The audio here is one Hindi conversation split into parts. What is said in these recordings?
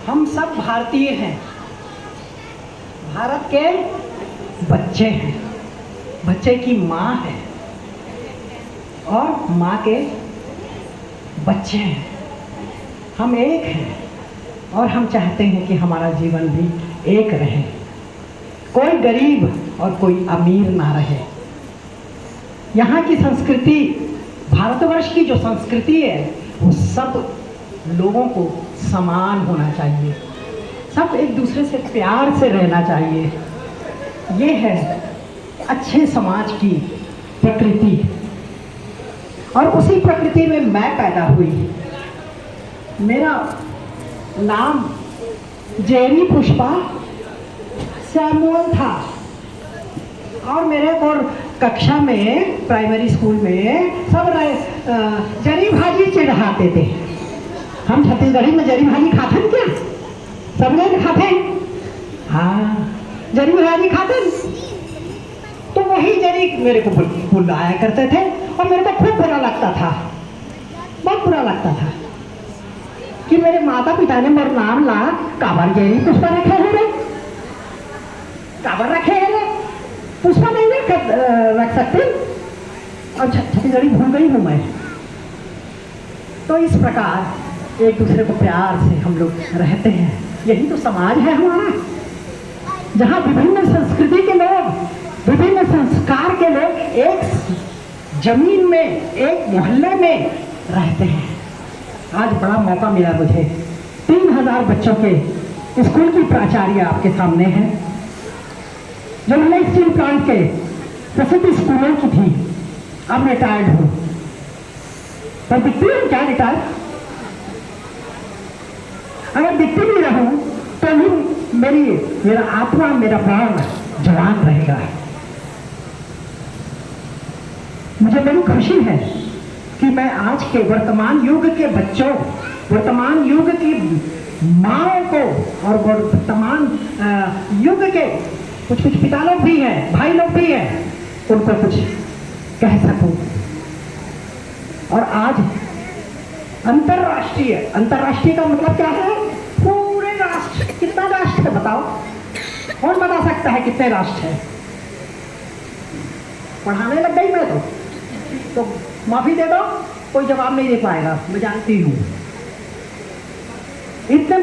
हम सब भारतीय हैं, भारत के बच्चे हैं, बच्चे की माँ है और माँ के बच्चे हैं। हम एक हैं और हम चाहते हैं कि हमारा जीवन भी एक रहे, कोई गरीब और कोई अमीर ना रहे। यहाँ की संस्कृति, भारतवर्ष की जो संस्कृति है, वो सब लोगों को समान होना चाहिए, सब एक दूसरे से प्यार से रहना चाहिए। ये है अच्छे समाज की प्रकृति और उसी प्रकृति में मैं पैदा हुई। मेरा नाम जेरी पुष्पा सैमुअल था और मेरे को कक्षा में, प्राइमरी स्कूल में सब जरी भाजी चिढ़ाते थे। हम छत्तीसगढ़ी में जरी भाजी खाते क्या? सब लोग खाते हैं। हाँ, जरी भाजी खाते। तो वही जरी मेरे को बुलाया करते थे और मेरे को खूब बुरा लगता था, बहुत बुरा लगता था कि मेरे माता पिता ने मेरा नाम ला काबर जेरी पुष्पा रखे हैं रे, काबर रखे हैं रे, पुष्पा नहीं रख सकते। और छत्तीसगढ़ी भूल गई हूँ मैं। तो इस प्रकार एक दूसरे को प्यार से हम लोग रहते हैं। यही तो समाज है हमारा, जहाँ विभिन्न संस्कृति के लोग, विभिन्न संस्कार के लोग एक जमीन में, एक मोहल्ले में रहते हैं। आज बड़ा मौका मिला मुझे। 3000 बच्चों के स्कूल की प्राचार्य आपके सामने है, जो मैं स्टील प्लांट के प्रसिद्ध स्कूलों की थी। अब रिटायर्ड हूँ, पर दिखती हूँ क्या रिटायर्ड? अगर दिखती भी रहूं तो भी मेरा आत्मा, मेरा प्राण जवान रहेगा। मुझे बड़ी खुशी है कि मैं आज के वर्तमान युग के बच्चों, वर्तमान युग की माँओं को और वर्तमान युग के कुछ पिता लोग भी हैं, भाई लोग भी हैं, उनको कुछ कह सकूं। और आज अंतर्राष्ट्रीय का मतलब क्या है? पूरे राष्ट्र। कितना राष्ट्र है बताओ? कौन बता सकता है कितने राष्ट्र है? पढ़ाने लग गई मैं तो माफी दे दो, कोई जवाब नहीं दे पाएगा, मैं जानती हूँ। इतने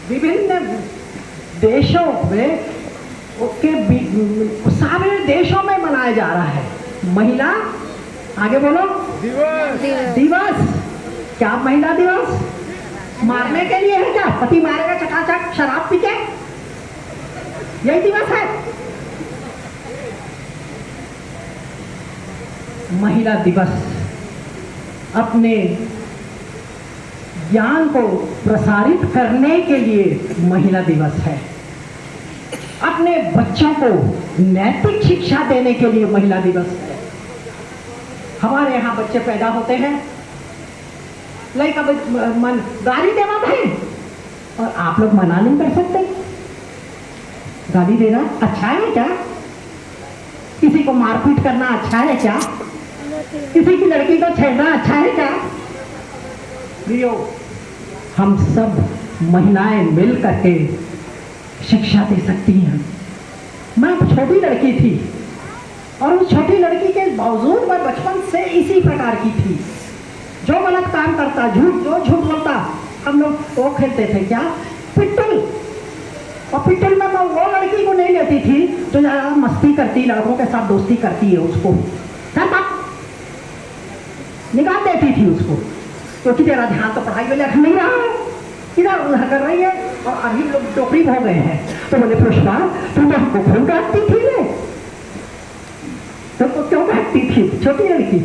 विभिन्न देशों में सारे देशों में मनाया जा रहा है महिला, आगे बोलो, दिवस। क्या महिला दिवस? मारने के लिए है क्या? पति मारेगा चकाचक शराब पी के? यही दिवस है? महिला दिवस अपने ज्ञान को प्रसारित करने के लिए महिला दिवस है। अपने बच्चों को नैतिक शिक्षा देने के लिए महिला दिवस है। हमारे यहाँ बच्चे पैदा होते हैं, लड़का मन गाली देना भाई, और आप लोग मना नहीं कर सकते। गाली देना अच्छा है क्या? किसी को मारपीट करना अच्छा है क्या? किसी की लड़की को छेड़ना अच्छा है क्या? प्रियो, हम सब महिलाएं मिल करके शिक्षा दे सकती हैं। मैं छोटी लड़की थी और उस छोटी लड़की के बावजूद मैं बचपन से इसी प्रकार की थी। जो गलत काम करता, झूठ बोलता, हम लोग वो खेलते थे क्या? पिट्टल। और पिट्टल में मैं वो लड़की को नहीं लेती थी जो ज़्यादा मस्ती करती, लड़कों के साथ दोस्ती करती है, उसको निकाल देती थी उसको, क्योंकि तेरा ध्यान तो पढ़ाई में नहीं रहा है, इधर उधर कर रही है। और अभी लोग टोकरी हो गए हैं। तो बोले पुष्पा, तुम तो हमको खून काटती थी रे, तुमको क्यों काटती थी छोटी लड़की?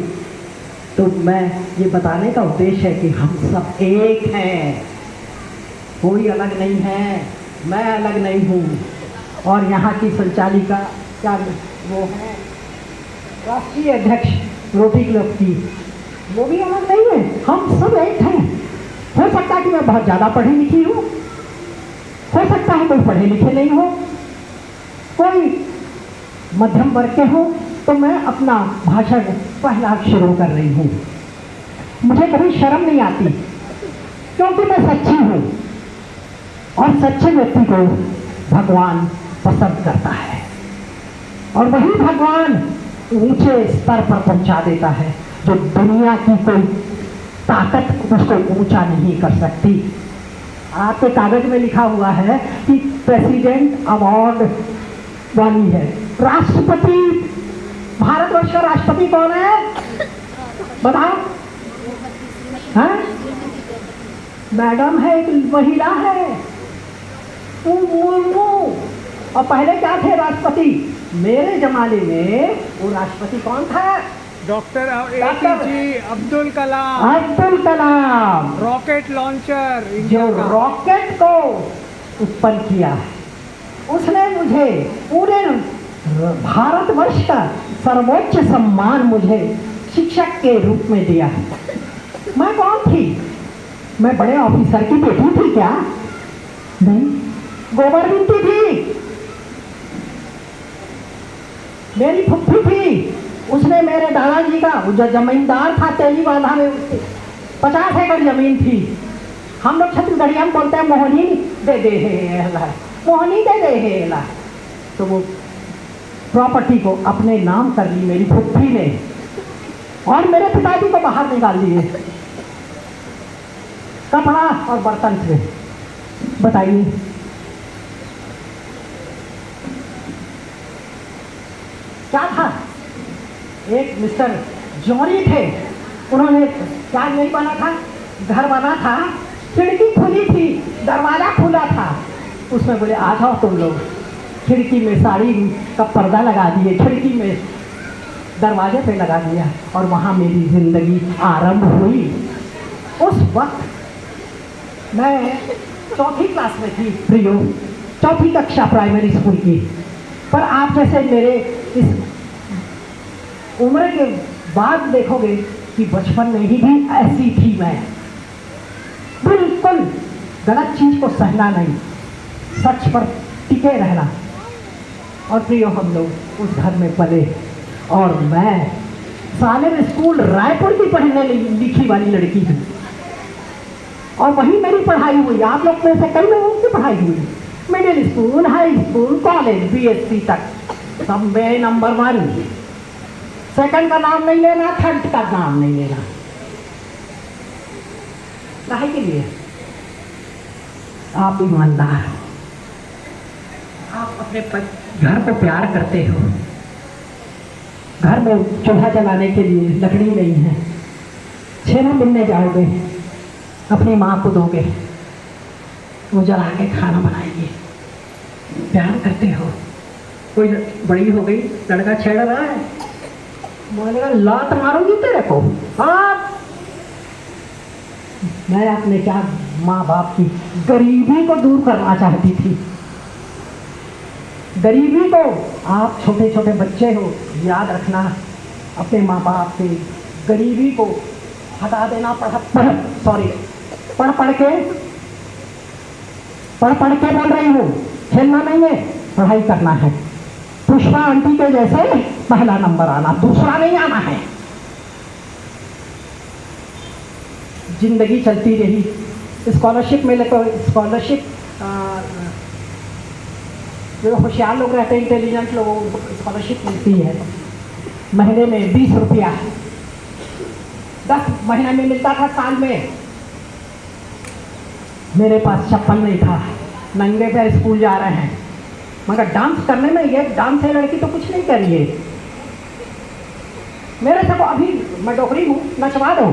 तो मैं ये बताने का उद्देश्य है कि हम सब एक हैं, कोई अलग नहीं है, मैं अलग नहीं हूँ। और यहाँ की संचालिका क्या वो है, राष्ट्रीय अध्यक्ष रोटरी क्लब की, वो भी अलग नहीं है। हम सब एक हैं। हो सकता है कि मैं बहुत ज़्यादा पढ़ी लिखी हूँ, हो सकता है कोई पढ़े लिखे नहीं हो, कोई मध्यम वर्ग के हो। तो मैं अपना भाषण पहला शुरू कर रही हूँ। मुझे कभी शर्म नहीं आती, क्योंकि मैं सच्ची हूँ। और सच्चे व्यक्ति को भगवान पसंद करता है, और वही भगवान ऊंचे स्तर पर पहुंचा देता है जो दुनिया की कोई ताकत उसको ऊंचा नहीं कर सकती। आपके कागज में लिखा हुआ है कि प्रेसिडेंट अवार्ड वाली है। राष्ट्रपति, भारतवर्ष का राष्ट्रपति कौन है बताओ? हाँ? मैडम है, एक महिला है, मुर्मू। और पहले क्या थे राष्ट्रपति? मेरे जमाने में वो राष्ट्रपति कौन था? Doctor APJ Abdul Kalam. Abdul Kalam, rocket launcher, जो रॉकेट को उत्पन्न किया, उसने मुझे पूरे भारतवर्ष का सर्वोच्च सम्मान मुझे शिक्षक के रूप में दिया। मैं कौन थी? मैं बड़े ऑफिसर की बेटी थी क्या? नहीं, गोबरबिंती थी। मेरी फुफ्फी थी, उसने मेरे दादाजी का, जो जमींदार था तेलीबांधा में, 50 एकड़ जमीन थी। हम लोग छत्तीसगढ़ी हम बोलते हैं मोहनी दे दे हेला, मोहनी दे दे हेला। तो वो प्रॉपर्टी को अपने नाम कर ली मेरी फुफ्फी ने, और मेरे पिताजी को बाहर निकाल दिए कपड़ा और बर्तन से। बताइए, क्या था? एक मिस्टर जौहरी थे, उन्होंने क्या नहीं बना था, घर बना था, खिड़की खुली थी, दरवाजा खुला था, उसमें बोले आ जाओ तुम लोग। खिड़की में साड़ी का पर्दा लगा दिए, खिड़की में दरवाजे पे लगा दिया, और वहाँ मेरी जिंदगी आरंभ हुई। उस वक्त मैं चौथी क्लास में थी, प्रियो, चौथी कक्षा प्राइमरी स्कूल की। पर आप जैसे मेरे इस उम्र के बाद देखोगे कि बचपन में ही भी ऐसी थी मैं, बिल्कुल गलत चीज को सहना नहीं, सच पर टिके रहना। और प्रियो, हम लोग उस घर में पले, और मैं सालेर स्कूल रायपुर की पढ़ने लिखी वाली लड़की हूँ, और वहीं मेरी पढ़ाई हुई। आप लोग में से कई लोगों की पढ़ाई हुई, middle school, high school, college, BSc तक सब में नंबर 1। सेकंड का नाम नहीं लेना, थर्ड का नाम नहीं लेना। काहे के लिए? आप ईमानदार, आप अपने घर को प्यार करते हो। घर में चूल्हा जलाने के लिए लकड़ी नहीं है, छेना मिलने जाओगे, अपनी माँ को दोगे, वो जला के खाना बनाएगी। प्यार करते हो। कोई बड़ी हो गई, लड़का छेड़ रहा है, बोलेगा लात मारूंगी तेरे को। हाँ, मैं अपने क्या माँ बाप की गरीबी को दूर करना चाहती थी। गरीबी को, आप छोटे छोटे बच्चे हो, याद रखना, अपने माँ बाप की गरीबी को हटा देना। पढ़ पढ़ के बोल रही हूँ, खेलना नहीं है, पढ़ाई करना है। पुष्पा आंटी के जैसे पहला नंबर आना, दूसरा नहीं आना है। जिंदगी चलती रही, स्कॉलरशिप मिले तो स्कॉलरशिप, जो होशियार लोग रहते हैं, इंटेलिजेंट लोगों को स्कॉलरशिप मिलती है महीने में 20 रुपया, 10 महीने में मिलता था साल में। मेरे पास चप्पल नहीं था, नंगे पैर स्कूल जा रहे हैं, मगर डांस करने में, ये डांस है लड़की तो कुछ नहीं करिए, मेरे से को अभी मैं डोकरी हूँ, नचवा दो,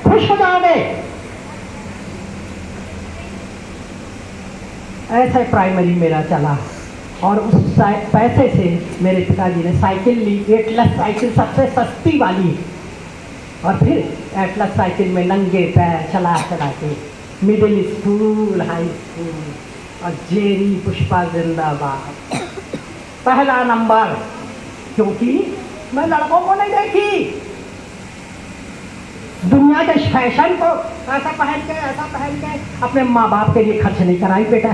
खुश हो जाओगे। ऐसे प्राइमरी मेरा चला, और उस पैसे से मेरे पिताजी ने साइकिल ली, एटलस साइकिल, सबसे सस्ती वाली। और फिर एटलस साइकिल में नंगे पैर चला के मिडिल स्कूल, हाई स्कूल, और जेरी पुष्पा जिंदाबाद, पहला नंबर। क्योंकि मैं लड़कों को नहीं देखी, दुनिया के फैशन को ऐसा पहन के अपने माँ बाप के लिए खर्च नहीं कराई बेटा।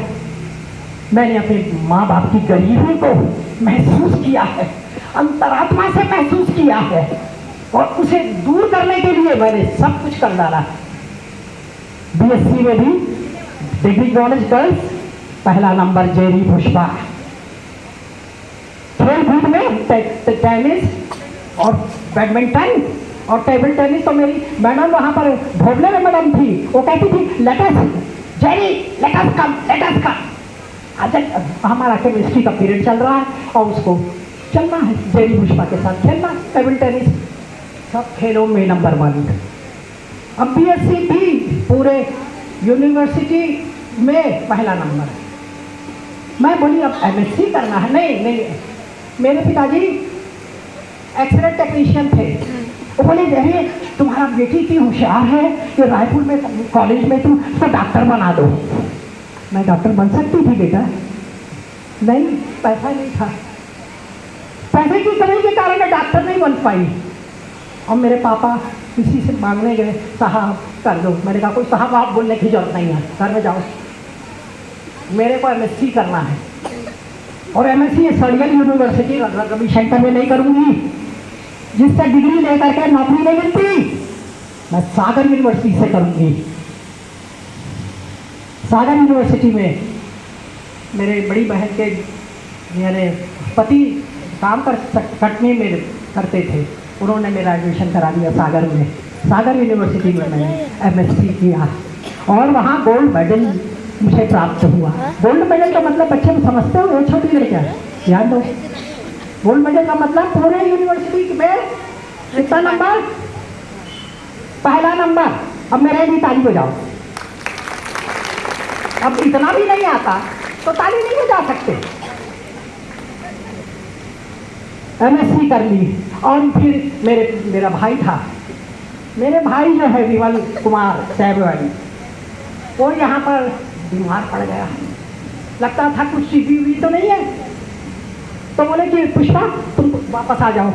मैंने अपने माँ बाप की गरीबी को महसूस किया है, अंतरात्मा से महसूस किया है, और उसे दूर करने के लिए मैंने सब कुछ कर डाला। BSc में भी डिग्री कॉलेज गर्ल्स पहला नंबर जेरी पुष्पा। खेल कूद में टेनिस और बैडमिंटन और टेबल टेनिस तो मेरी मैडम वहाँ पर भोगले में मैडम थी, वो कहती थी लेटस जेरी लेटस कम। अच्छा हमारा केमिस्ट्री का पीरियड चल रहा है और उसको चलना है जेरी पुष्पा के साथ खेलना टेबल टेनिस, सब खेलों में नंबर 1। अब बीएससी भी पूरे यूनिवर्सिटी में पहला नंबर है। मैं बोली अब एमएससी करना है। नहीं, मेरे पिताजी एक्सरे टेक्नीशियन थे। वो बोले अरे तुम्हारा बेटी इतनी होशियार है कि रायपुर में कॉलेज में तुम उसको डॉक्टर बना दो। मैं डॉक्टर बन सकती थी बेटा, नहीं पैसा नहीं था, पैसे की कमी के कारण मैं डॉक्टर नहीं बन पाई। और मेरे पापा किसी से मांगने गए, साहब कर दो। मैंने कहा कोई साहब आप बोलने की जरूरत नहीं है, घर में जाओ, मेरे को एमएससी करना है। और एमएससी सर्जिकल यूनिवर्सिटी रविशंकर में नहीं करूँगी, जिससे डिग्री लेकर के नौकरी नहीं मिलती, मैं सागर यूनिवर्सिटी से करूँगी। सागर यूनिवर्सिटी में मेरे बड़ी बहन के मेरे पति काम कर कटनी में करते थे, उन्होंने मेरा एडमिशन करा दिया सागर में। सागर यूनिवर्सिटी में मैंने एमएससी किया और वहाँ गोल्ड मेडल मुझे प्राप्त हुआ। गोल्ड मेडल का मतलब बच्चे समझते हो, वो छोटी लड़कियाँ ध्यान दो। गोल्ड मेडल का मतलब पूरे यूनिवर्सिटी में कितना नंबर, पहला नंबर। अब मेरे भी ताली बजाओ। अब इतना भी नहीं आता तो ताली नहीं बजा सकते। एमएससी कर ली और फिर मेरा भाई था, मेरे भाई जो है विमल कुमार सहबवाड़ी, वो यहाँ पर बीमार पड़ गया। लगता था कुछ सीधी तो नहीं है, तो बोले कि पुष्पा तुम वापस आ जाओ।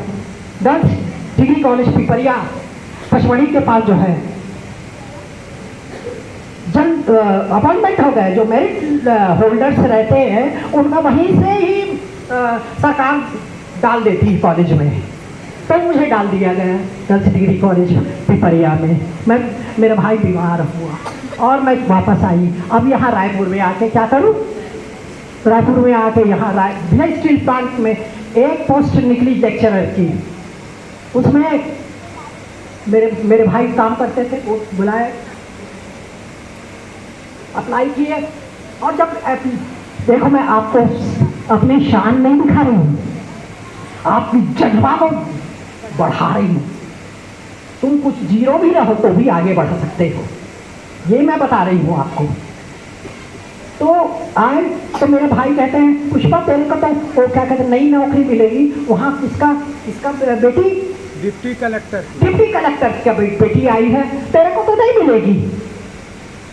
Girls degree college Pipariya Pachmarhi के पास जो है जन अपॉइंटमेंट हो गए, जो मेरिट होल्डर्स रहते हैं उनका वहीं से ही सरकार डाल देती है कॉलेज में, तो मुझे डाल दिया गया गर्ल्स डिग्री कॉलेज पिपरिया में। मेरा भाई बीमार हुआ और मैं वापस आई। अब यहाँ रायपुर में आके क्या करूँ, रायपुर में आके यहाँ भिलाई स्टील प्लांट में एक पोस्ट निकली लेक्चरर की, उसमें मेरे भाई काम करते थे, वो बुलाए, अप्लाई किए। और जब देखो मैं आपको अपनी शान नहीं दिखा रही हूँ, आपकी जज्बा को बढ़ा रही हूँ। तुम कुछ जीरो भी रहो तो भी आगे बढ़ सकते हो, ये मैं बता रही हूँ आपको। तो आए तो मेरे भाई कहते हैं पुष्पा तेरे को तो वो क्या कहते हैं नई नौकरी मिलेगी वहाँ, इसका बेटी डिप्टी कलेक्टर क्या बेटी आई है, तेरे को तो नहीं मिलेगी।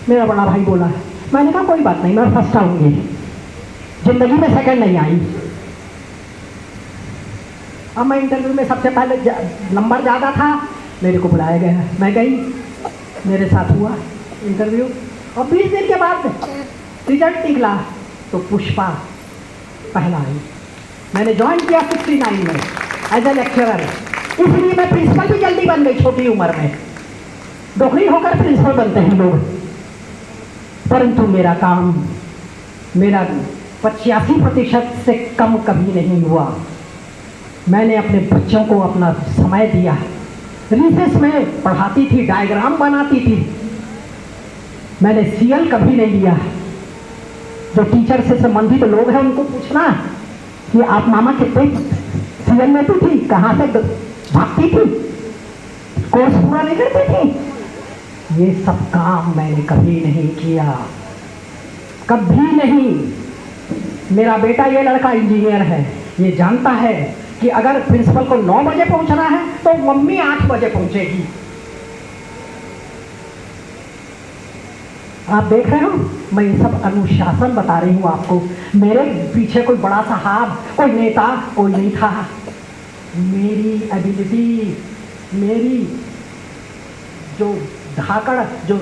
मेरा बड़ा भाई बोला, मैंने कहा कोई बात नहीं, मैं फर्स्ट आऊँगी, जिंदगी में सेकंड नहीं आई। अब मैं इंटरव्यू में सबसे पहले नंबर ज़्यादा था, मेरे को बुलाया गया, मैं गई, मेरे साथ हुआ इंटरव्यू और 20 दिन के बाद रिजल्ट निकला तो पुष्पा पहला आई। मैंने ज्वाइन किया 69 में एज ए लेक्चरर, इसलिए मैं प्रिंसिपल भी जल्दी बन गई छोटी उम्र में। डोकरी होकर प्रिंसिपल बनते हैं लोग, परंतु मेरा काम मेरा 85% से कम कभी नहीं हुआ। मैंने अपने बच्चों को अपना समय दिया, रिसेस में पढ़ाती थी, डायग्राम बनाती थी, मैंने सीएल कभी नहीं लिया। जो टीचर से संबंधित लोग हैं उनको पूछना कि आप मामा कितने सीएल लेती थी, कहाँ से भागती थी, कोर्स पूरा नहीं करती थी। ये सब काम मैंने कभी नहीं किया, कभी नहीं। मेरा बेटा ये लड़का इंजीनियर है, ये जानता है कि अगर प्रिंसिपल को 9 बजे पहुंचना है तो मम्मी 8 बजे पहुंचेगी। आप देख रहे हो, मैं ये सब अनुशासन बता रही हूँ आपको। मेरे पीछे कोई बड़ा साहब, कोई नेता कोई नहीं था। मेरी एबिलिटी, मेरी जो धाकड़, जो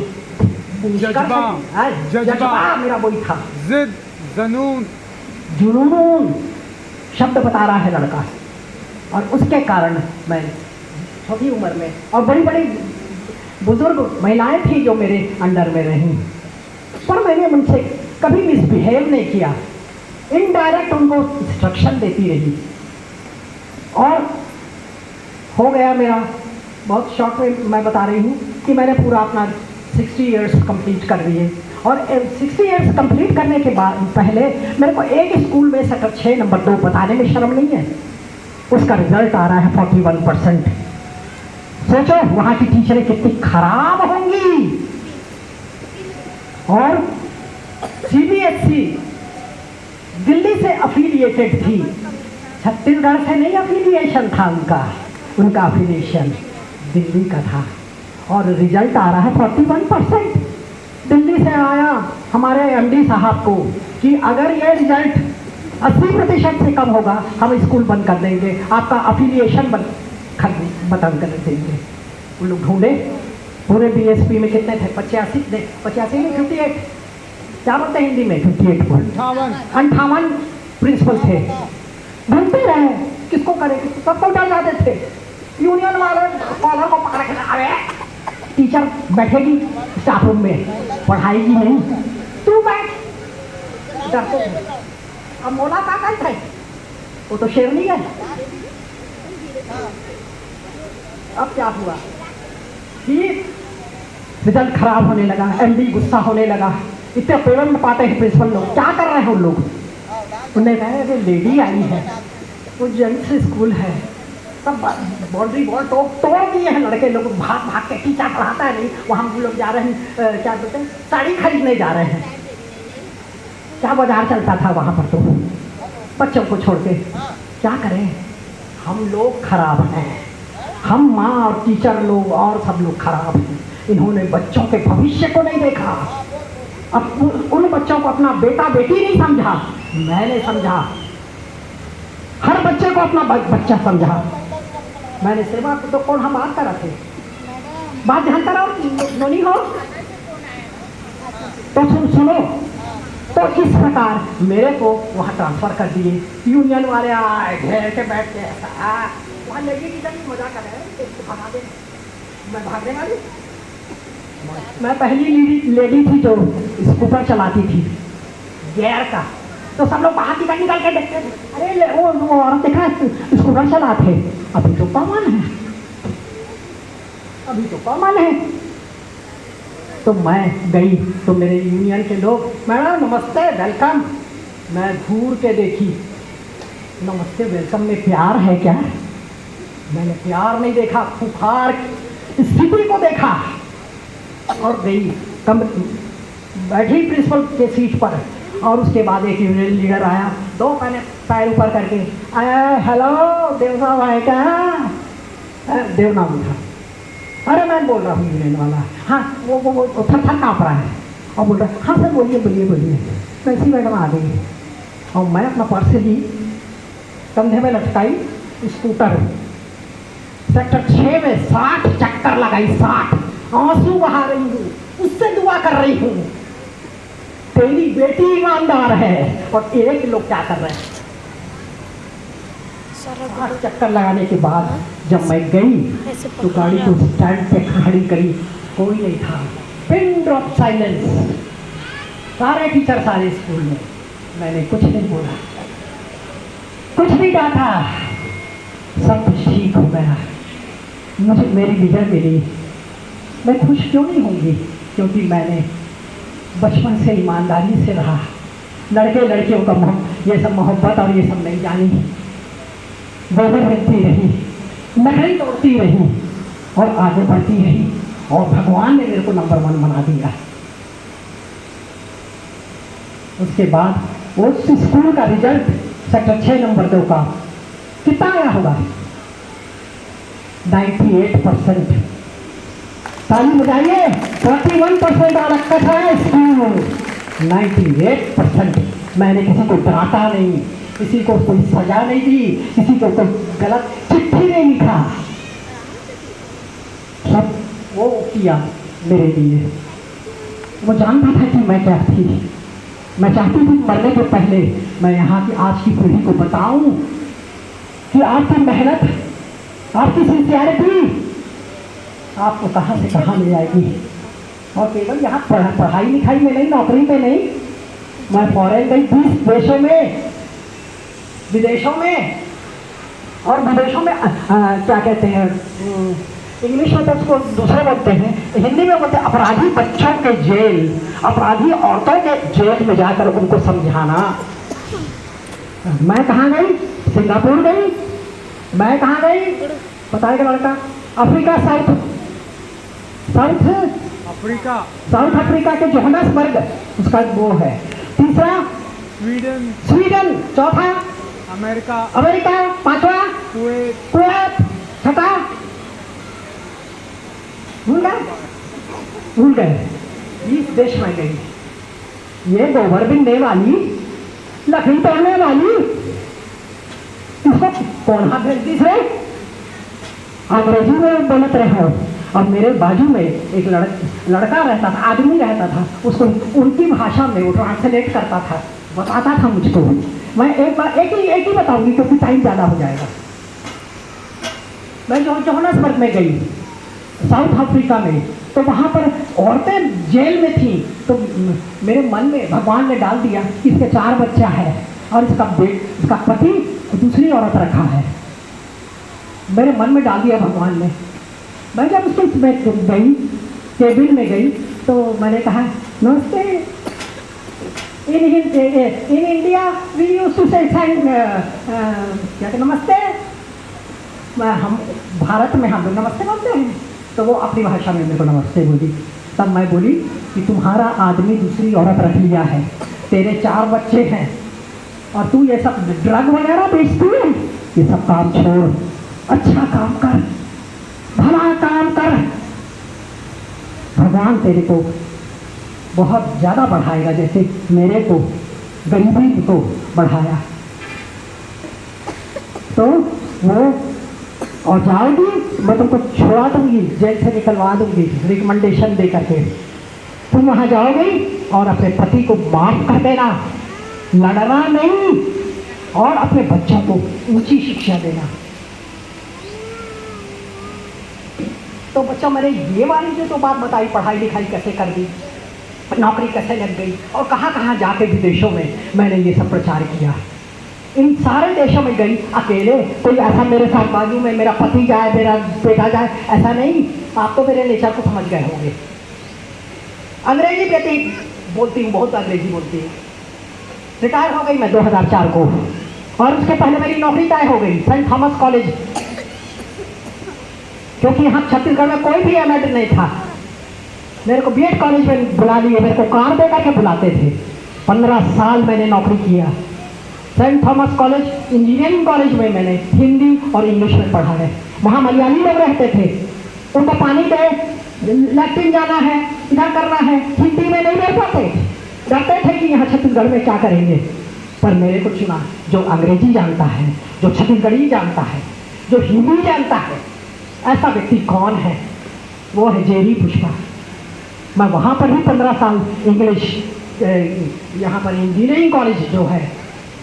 जज्बा मेरा वही था, जिद, जुनून शब्द बता रहा है लड़का। और उसके कारण मैं छोटी उम्र में, और बड़ी बड़ी बुजुर्ग महिलाएं थी जो मेरे अंडर में रहीं। पर मैंने उनसे कभी मिसबिहेव नहीं किया, इनडायरेक्ट उनको इंस्ट्रक्शन देती रही और हो गया मेरा। बहुत शॉर्ट में मैं बता रही हूँ कि मैंने पूरा अपना 60 इयर्स कंप्लीट कर दिए और 60 इयर्स कंप्लीट करने के बाद पहले मेरे को एक स्कूल में सेक्टर 6 नंबर 2 बताने में शर्म नहीं है, उसका रिजल्ट आ रहा है 41%। सोचो वहाँ की टीचरें कितनी खराब होंगी। और CBSE दिल्ली से अफिलिएटेड थी, छत्तीसगढ़ से नहीं अफिलिएशन था उनका अफिलिएशन दिल्ली का था और रिजल्ट आ रहा है 41%। दिल्ली से आया हमारे MD साहब को कि अगर ये रिजल्ट 80% से कम होगा हम स्कूल बंद कर देंगे, आपका अफिलिएशन बंद कर देंगे। वो लोग ढूंढे पूरे BSP में कितने थे, 85 में 58, क्या बोलते हैं हिंदी में 58 को 58 प्रिंसिपल थे। ढूंढते रहे किसको करें, सबको डर जाते थे। यूनियन वाले कॉलर को पकड़ के अरे टीचर बैठेगी स्टाफ रूम में, पढ़ाएगी नहीं, तू बैठ, डरते थे। अब मोला का कहता है, वो तो शेरनी है। अब क्या हुआ कि रिजल्ट खराब होने लगा, MD गुस्सा होने लगा, इतने पेमेंट पाते हैं प्रिंसिपल लोग, क्या कर रहे हैं उन लोग। उन्हें कहा कि लेडी आई है, वो जेंट्स स्कूल है, सब बाउंड्री वॉल तोड़ दिए हैं लड़के लोग, भाग भाग के टीचर पढ़ाता है नहीं, वहाँ हम लोग जा रहे हैं क्या बोलते हैं साड़ी खरीदने जा रहे हैं। क्या बाजार चलता था वहाँ पर, तो बच्चों को छोड़ के क्या करें। हम लोग खराब हैं, हम माँ और टीचर लोग और सब लोग खराब हैं। इन्होंने बच्चों के भविष्य को नहीं देखा, अब उन बच्चों को अपना बेटा बेटी नहीं समझा, मैंने समझा। हर बच्चे को अपना बच्चा समझा मैंने। सेवा तो कौन हम बात कर रहे थे, बात जानता रहो नोनी हो तो सुनो। तो इस प्रकार मेरे को वहाँ ट्रांसफर कर दिए। यूनियन वाले आए घेर के बैठ के वहाँ लेडी टीचर भी मजा कर रहे हैं, भगा दे, मैं भागने वाली। मैं पहली लेडी थी जो स्कूटर चलाती थी गियर का, तो सब लोग बाहर निकल के देखते थे, अरे वो औरत देखा स्कूटर चलाते, अभी तो कॉमन है, अभी तो कॉमन है। तो मैं गई तो मेरे यूनियन के लोग, मैडम नमस्ते वेलकम। मैं घूर के देखी, नमस्ते वेलकम में प्यार है क्या? मैंने प्यार नहीं देखा, खुखार स्थिति को देखा और गई बैठी प्रिंसिपल के सीट पर। और उसके बाद एक यूनियन लीडर आया, दो पैर ऊपर करके आया, हेलो देव साहब है क्या? देव नाम था। अरे मैं बोल रहा हूँ यूनियन वाला। हाँ वो थर काँप रहा है और बोल रहा है, हाँ सर बोलिए बोलिए बोलिए। कैसी मैडम आ गई और मैं अपना पर्स ली, कंधे में लटकाई, स्कूटर सेक्टर 6 में 60 चक्कर लगाई, 60 आंसू बहा रही हूँ, उससे दुआ कर रही हूँ तेरी बेटी ईमानदार है। और एक लोग क्या कर रहे हैं, 60 चक्कर लगाने के बाद जब मैं गई तो गाड़ी को स्टैंड पे खड़ी करी, कोई नहीं था, पिन ड्रॉप साइलेंस, सारे टीचर सारे स्कूल में। मैंने कुछ नहीं बोला, कुछ नहीं डांटा, सब कुछ ठीक हो गया। मुझे मेरी विजय मिली, मैं खुश क्यों नहीं होंगी? क्योंकि मैंने बचपन से ईमानदारी से रहा, लड़के लड़कियों का ये सब मोहब्बत और ये सब नहीं जानी, गोबर मिलती रही, नखरी तोड़ती रही और आगे बढ़ती रही और भगवान ने मेरे को नंबर 1 बना दिया। उसके बाद उस स्कूल का रिजल्ट सेक्टर 6 नंबर 2 का कितना आया होगा? 98%। ताली बजाइए, 41% आ रखा था स्कूल, 98%। मैंने किसी को डांटा नहीं, किसी को कोई सजा नहीं दी, किसी को कोई गलत चिट्ठी नहीं लिखा, सब वो किया मेरे लिए। वो जानता था कि मैं क्या थी। मैं चाहती थी मरने के पहले मैं यहाँ की आज की पीढ़ी को बताऊं कि आपकी मेहनत, आपकी सिंसियरिटी आपको कहाँ से कहाँ ले जाएगी। और केवल यहाँ पढ़ाई लिखाई में नहीं, नौकरी में नहीं, मैं फॉरेन गई 20 देशों में, विदेशों में। और विदेशों में क्या कहते हैं, इंग्लिश में तो उसको दूसरे बोलते हैं, हिंदी में बोलते हैं अपराधी बच्चों के जेल, अपराधी औरतों के जेल में जाकर उनको समझाना। मैं कहाँ गई? सिंगापुर गई। मैं कहाँ गई? बताएगा लड़का। अफ्रीका, साउथ अफ्रीका के जोहान्सबर्ग, उसका वो है। तीसरा स्वीडन। चौथा अमेरिका। पांचवा कुवैत। छठा भूल गए। 20 देश में गई। ये गोबर बिनने वाली, लकड़ी तोड़ने वाली, इसको कौन हाथ भेजती थे? अंग्रेजी में बोलते रहे। और मेरे बाजू में एक लड़का रहता था, आदमी रहता था, उसको उनकी भाषा में वो ट्रांसलेट करता था, बताता था मुझको। मैं एक बार एक ही बताऊंगी क्योंकि टाइम ज़्यादा हो जाएगा। मैं जोहान्सबर्ग में गई, साउथ अफ्रीका में, तो वहाँ पर औरतें जेल में थी। तो मेरे मन में भगवान ने डाल दिया कि इसके 4 बच्चा है और इसका पति दूसरी औरत रखा है। मेरे मन में डाल दिया भगवान ने। मैं जब उसके गई, केबिन में गई, तो मैंने कहा नमस्ते। In India we used to say क्या नमस्ते। हम भारत में हम लोग नमस्ते बोलते हैं, तो वो अपनी भाषा में मेरे को नमस्ते बोली। तब मैं बोली कि तुम्हारा आदमी दूसरी औरत रख लिया है, तेरे 4 बच्चे हैं, और तू ये सब ड्रग वगैरह बेचती है, ये सब काम छोड़, अच्छा काम कर, भला काम कर, भगवान तेरे को बहुत ज़्यादा बढ़ाएगा, जैसे मेरे को गरीबी को बढ़ाया। तो वो और जाओगी, मैं तुमको छोड़ा दूंगी, जेल से निकलवा दूंगी रिकमेंडेशन दे करके। तुम वहाँ जाओगी और अपने पति को माफ कर देना, लड़ना नहीं, और अपने बच्चों को ऊंची शिक्षा देना। तो बच्चा मैंने ये वाली जो तो बात बताई, पढ़ाई लिखाई कैसे कर दी, नौकरी कैसे लग गई, और कहाँ कहाँ जाके विदेशों में मैंने ये सब प्रचार किया। इन सारे देशों में गई अकेले, कोई ऐसा मेरे साथ बाजू में मेरा पति जाए, मेरा बेटा जाए, ऐसा नहीं। आप तो मेरे नेचर को समझ गए होंगे। अंग्रेजी बेटी बोलती हूँ, बहुत अंग्रेजी बोलती हूँ। रिटायर हो गई मैं 2004 को, और उसके पहले मेरी नौकरी तय हो गई सेंट थॉमस कॉलेज, क्योंकि यहाँ छत्तीसगढ़ में कोई भी एमएड नहीं था। मेरे को बीएड कॉलेज में बुला लिए, मेरे को कार दे करके बुलाते थे। 15 साल मैंने नौकरी किया saint Thomas college, engineering college में मैंने हिंदी और इंग्लिश में पढ़ा है। वहाँ मलयाली लोग रहते थे, उनको पानी दे, लैट्रिन जाना है, इधर करना है, हिंदी में नहीं बोल पाते, डरते थे कि यहाँ छत्तीसगढ़ में क्या करेंगे। पर मेरे को चुना जो अंग्रेजी जानता है, जो छत्तीसगढ़ी जानता है, जो हिंदी जानता है, ऐसा व्यक्ति कौन है? वो है जेरी पुष्पा। मैं वहाँ पर भी 15 साल इंग्लिश, यहाँ पर इंजीनियरिंग कॉलेज जो है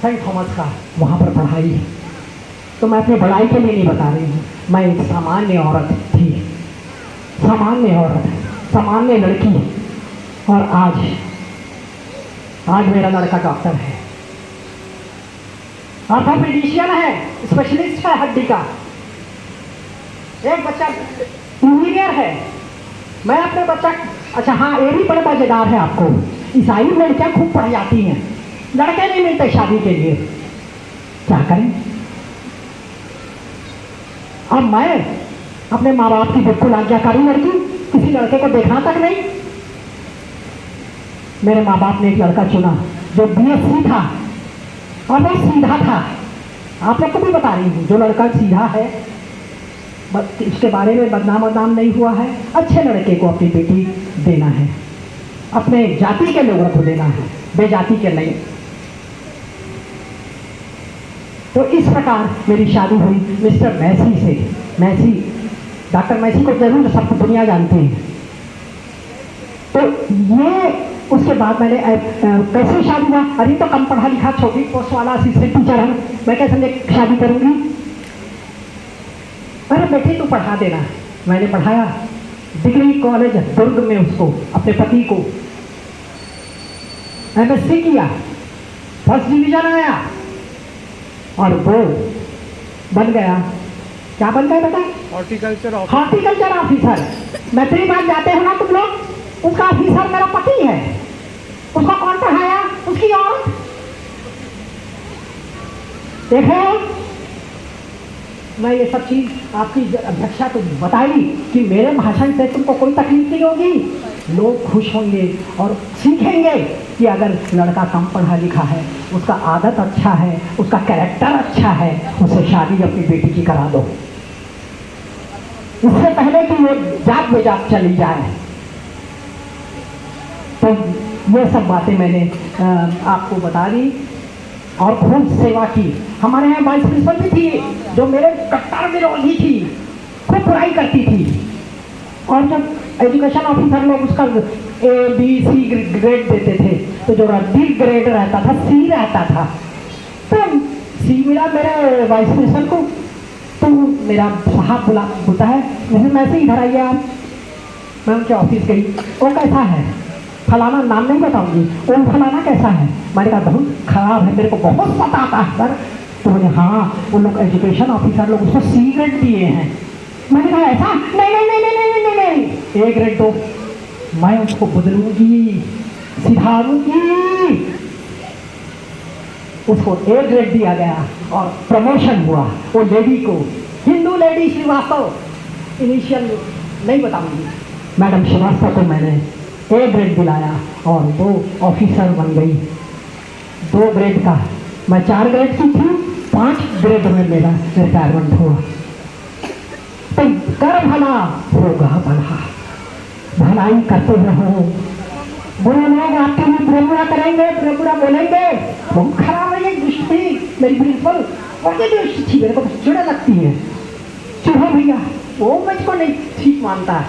सेंट थॉमस का, वहाँ पर पढ़ाई है। तो मैं अपनी बड़ाई के लिए नहीं बता रही हूँ, मैं एक सामान्य औरत थी, सामान्य औरत, सामान्य लड़की, और आज मेरा लड़का डॉक्टर है, ऑर्थोपेडिशियन है, स्पेशलिस्ट है हड्डी का। एक बच्चा इंजीनियर है। मैं अपने बच्चा, अच्छा हाँ, ये भी बड़े मजेदार है आपको, ईसाई लड़कियाँ खूब पढ़ जाती हैं, लड़के नहीं मिलते शादी के लिए, क्या करें? अब मैं अपने माँ बाप की बिल्कुल आज्ञाकारी लड़की, किसी लड़के को देखना तक नहीं। मेरे माँ बाप ने एक लड़का चुना जो बीएससी था और वो सीधा था। आप लोग को भी बता रही हूँ, जो लड़का सीधा है, इसके बारे में बदनाम नहीं हुआ है, अच्छे लड़के को अपनी बेटी देना है, अपने जाति के लोगों को देना है, बेजाति के नहीं। तो इस प्रकार मेरी शादी हुई मिस्टर मैसी से। मैसी, डॉक्टर मैसी को जरूर सब दुनिया जानते हैं। तो ये उसके बाद मैंने कैसे शादी हुआ? अरे तो कम पढ़ा लिखा, छोटी पोस्ट वाला असिस्टेंट टीचर है, मैं कैसे शादी करूंगी? अरे बेटी तू पढ़ा देना। मैंने पढ़ाया, डिग्री कॉलेज दुर्ग में उसको अपने पति को एमएससी किया, फर्स्ट डिवीजन आया और वो बन गया, क्या बन गया बेटा? Horticulture horticulture officer. मैत्री बाग जाते हो ना तुम लोग, उसका ऑफिसर मेरा पति है। उसको कौन पढ़ाया? उसकी औरत। देखो मैं ये सब चीज आपकी अध्यक्षा को बताई कि मेरे भाषण से तुमको कोई तकलीफ नहीं होगी, लोग खुश होंगे और सीखेंगे कि अगर लड़का कम पढ़ा लिखा है, उसका आदत अच्छा है, उसका कैरेक्टर अच्छा है, उसे शादी अपनी बेटी की करा दो, इससे पहले कि वो जात बेजात चली जाए। तो ये सब बातें मैंने आपको बता दी और खूब सेवा की। हमारे यहाँ वाइस प्रिंसिपल भी थी जो मेरे कट्टर विरोधी थी, खूब बुराई करती थी। और जब एजुकेशन ऑफिसर लोग उसका ABC ग्रेड देते थे, तो जो डी ग्रेड रहता था, C रहता था, तो C मिला मेरे वाइस प्रिंसिपल को। तो मेरा साहब बोलता है मैं से इधर आइए आप। मैं उनके ऑफिस गई, वो कैसा है? फलाना, नाम नहीं बताऊंगी, वो फलाना कैसा है? मैंने कहा बहुत खराब है, मेरे को बहुत सताता है सर। तो बोले हाँ, वो लोग एजुकेशन ऑफिसर लोग उसको C ग्रेड दिए हैं। मैंने कहा ऐसा? नहीं नहीं नहीं नहीं नहीं नहीं नहीं, A ग्रेड दो, मैं उसको बदलूंगी, सिधारूंगी। उसको A ग्रेड दिया गया और प्रमोशन हुआ। वो लेडी को, हिंदू लेडी श्रीवास्तव, इनिशियल नहीं बताऊंगी, मैडम श्रीवास्तव को मैंने A ग्रेड दिलाया और वो ऑफिसर बन गई। 2 ग्रेड का, मैं 4 ग्रेड की थी, 5 ग्रेड में मेरा रिटायरमेंट हुआ। तो कर भला होगा भला, भलाई करते रहो। बुरे लोग आपके लिए बुरा करेंगे, बुरा बोलेंगे। बहुत खराब है ये दृष्टि मेरी प्रिंसिपल, और ये दृष्टि थी मेरे को चिड़ा लगती है। चुहो भैया, वो मुझको नहीं ठीक मानता है,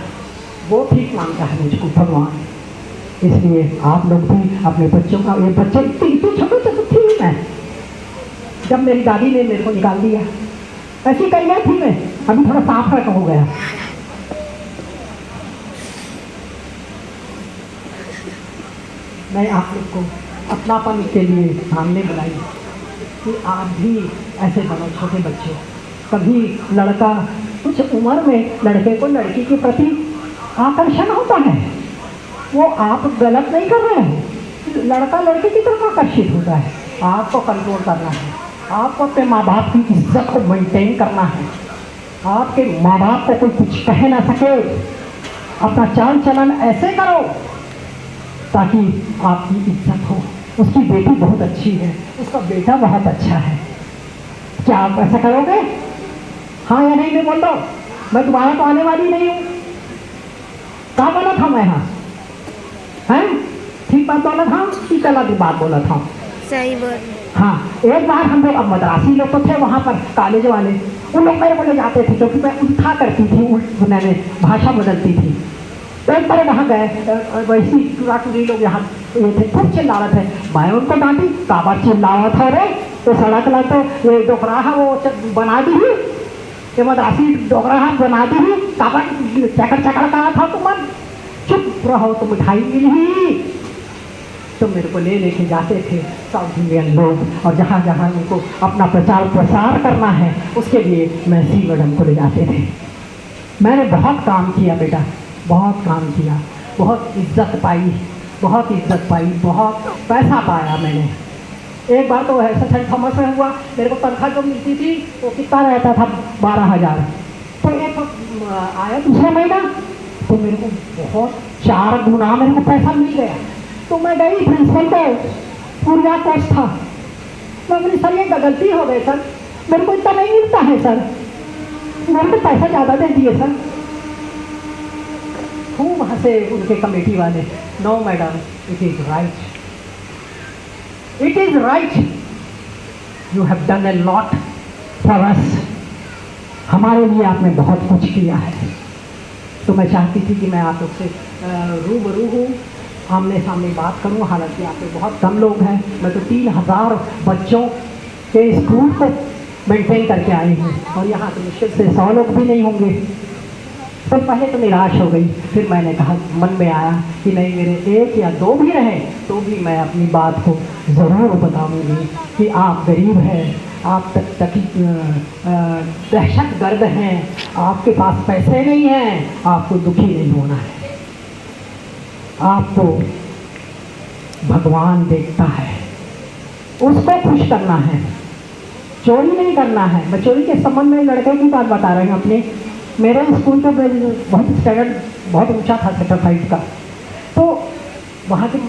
वो ठीक मानता है मुझको भगवान। इसलिए आप लोग भी अपने बच्चों का, ये बच्चे इतने छोटे छोटे थी मैं, जब मेरी दादी ने मेरे को निकाल दिया, ऐसी कर गई थी मैं, अभी थोड़ा साफ रख हो गया। मैं आप लोग को अपनापन के लिए सामने बुलाई कि आप भी ऐसे बनो छोटे बच्चे। कभी लड़का, कुछ उम्र में लड़के को लड़की के प्रति आकर्षण होता है, वो आप गलत नहीं कर रहे हैं, लड़का लड़की की तरफ आकर्षित होता है। आपको कंट्रोल करना है, आपको अपने माँ बाप की इज्जत को मेंटेन करना है, आपके माँ बाप को कोई कुछ कह ना सके। अपना चाल चलन ऐसे करो ताकि आपकी इज्जत हो। उसकी बेटी बहुत अच्छी है, उसका बेटा बहुत अच्छा है, क्या आप ऐसा करोगे? हाँ या नहीं में बोल दो, मैं दोबारा तो आने वाली नहीं हूँ। क्या बोला था मैं? हाँ हैं, ठीक बात बोला था कि गलत बात बोला था? सही बोल। हाँ, एक बार हम लोग, अब मद्रासी लोग तो थे वहाँ पर, कॉलेज वाले, उन लोग मेरे को ले जाते थे क्योंकि मैं उठा करती थी, मैंने भाषा बदलती थी। तो एक बार वहाँ गए, वैसी टूरी लोग यहाँ ये थे, खूब चिल्ला रहे थे। मैं उनको डांटी, काबा चिल्ला रहा था रे, तो सड़क ला तो ये डोकराहा वो बना दी ही, ये मद्रासी डोकराहा बना दी ही, काबा चकर चकर कहा था तुम, चुप रहो तो मिठाई मिली। तो मेरे को ले लेके जाते थे साउथ इंडियन लोग, और जहाँ जहाँ उनको अपना प्रचार प्रसार करना है उसके लिए मैं सी मैडम को ले जाते थे। मैंने बहुत काम किया बेटा, बहुत काम किया, बहुत इज्जत पाई, बहुत इज्जत पाई, बहुत पैसा पाया मैंने। एक बार तो ऐसा सेंट थॉमस में हुआ, मेरे को तनख्वाह जो मिलती थी वो कितना रहता था, 12,000। तो एक आया दूसरा महीना तो मेरे को बहुत 4 गुना मेरे को पैसा मिल गया। तो मैं गई प्रिंसिपल को, पूरा कोर्स था, मैं बोली सर ये गलती हो गई सर, मेरे को इतना नहीं मिलता है सर, मेरे को पैसा ज़्यादा दे दिए सर। खूब हंसे उनके कमेटी वाले। No madam, it is right, it is right, you have done a lot for us, हमारे लिए आपने बहुत कुछ किया है। तो मैं चाहती थी कि मैं आप लोग से रूबरू हूँ, आमने सामने बात करूँ। हालांकि आप लोग बहुत कम लोग हैं, मैं तो 3,000 बच्चों के स्कूल को मेंटेन करके आई हूँ, और यहाँ तो मुश्किल से 100 लोग भी नहीं होंगे। तो पहले तो निराश हो गई, फिर मैंने कहा, मन में आया कि नहीं, मेरे 1 या 2 भी रहे तो भी मैं अपनी बात को ज़रूर बताऊंगी कि आप गरीब हैं, आप दहशत गर्द हैं, आपके पास पैसे नहीं हैं, आपको दुखी नहीं होना है, आपको भगवान देखता है, उसको खुश करना है, चोरी नहीं करना है। मैं चोरी के संबंध में लड़के की बात बता रही हूँ अपने। मेरे स्कूल का बहुत स्टैंडर्ड बहुत ऊंचा था, सेक्टर 5 का। तो वहाँ के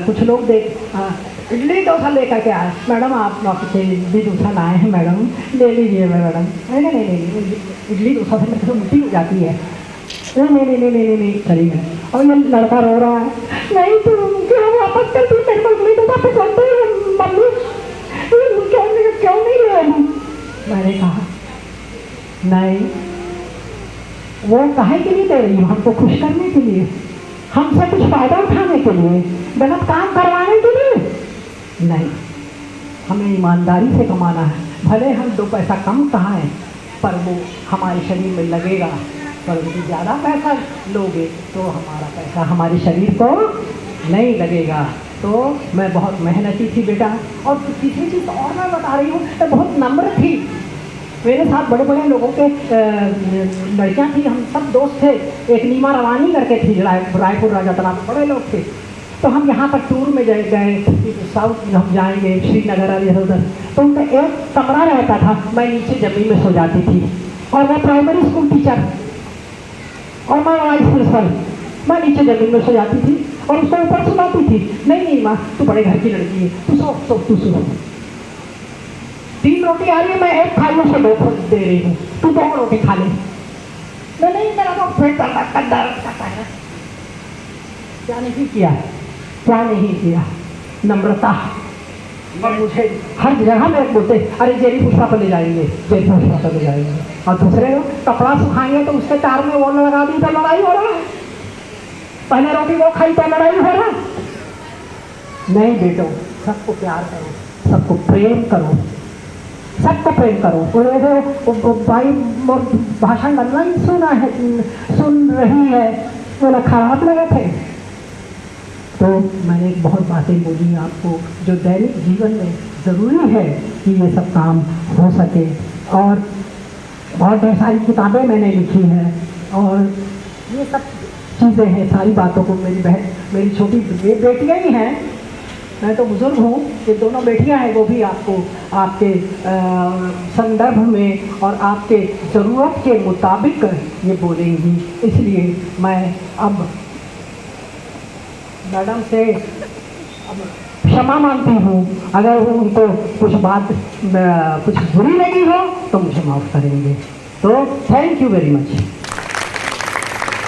कुछ लोग इडली डोसा लेकर के आए। मैडम आप आपसे इडली डोसा लाए हैं मैडम, ले लीजिए मैडम। नहीं, इडली डोसा से मेरे को उल्टी हो जाती है। नहीं चलिए मैडम। और ये लड़का रो रहा है, नहीं तुम क्यों वापस कर दी, मेरे को इडली डोसा पसंद है मम्मी, क्यों नहीं ले आई? मैंने कहा नहीं, वो काहे के लिए दे रही हूँ, हमको खुश करने के लिए, हमसे कुछ फायदा उठाने के लिए, गलत काम करवाने के लिए नहीं। हमें ईमानदारी से कमाना है, भले हम 2 पैसा कम कमाएं पर वो हमारे शरीर में लगेगा। पर यदि ज़्यादा पैसा लोगे तो हमारा पैसा हमारे शरीर को नहीं लगेगा। तो मैं बहुत मेहनती थी बेटा। और तीसरी चीज़ और मैं बता रही हूँ, मैं बहुत नम्र थी। मेरे साथ बड़े बड़े लोगों के लड़कियाँ थी, हम सब दोस्त थे। एक नीमा रवानी करके थी, रायपुर राजतरा में बड़े लोग थे। तो हम यहाँ पर टूर में गए साउथ में, हम जाएंगे श्रीनगर इधर उधर। तो उनका एक कमरा रहता था, मैं नीचे ज़मीन में सो जाती थी, और मैं प्राइमरी स्कूल टीचर और मैं वाइस प्रिंसिपल, मैं नीचे ज़मीन में सो जाती थी और उसको ऊपर सुनाती थी। नहीं माँ, तू बड़े घर की लड़की है, तू सो तू सो। 3 रोटी आ रही है, मैं 1 खाई उसे 2 दे रही हूँ, तू 2 रोटी खा ले। नहीं, मेरा तो पेट दर्द करता है। क्या नहीं किया, नम्रता। और मुझे हर जगह में बोलते, अरे जेरी पुष्पा को ले जाएंगे, और दूसरे कपड़ा सुखाएंगे तो उसके तार में वो लगा दी तो लड़ाई हो रहा है, पहले रोटी वो खाई तो लड़ाई हो रहा है। नहीं बेटो, सबको प्यार करो, सबको प्रेम करो, भाई भाषण नहीं सुन रही है, बोला खराब लगे थे। तो मैंने बहुत बातें बोली आपको जो दैनिक जीवन में ज़रूरी है कि ये सब काम हो सके। और बहुत ढेर सारी किताबें मैंने लिखी हैं, और ये सब चीज़ें हैं, सारी बातों को मेरी छोटी बेटियाँ ही हैं, मैं तो बुज़ुर्ग हूँ, ये दोनों बेटियाँ हैं, वो भी आपको आपके संदर्भ में और आपके ज़रूरत के मुताबिक ये बोलेंगी। इसलिए मैं अब मैडम से क्षमा मांगती हूँ, अगर उनको कुछ बुरी लगी हो तो मुझे माफ़ करेंगे। तो थैंक यू वेरी मच।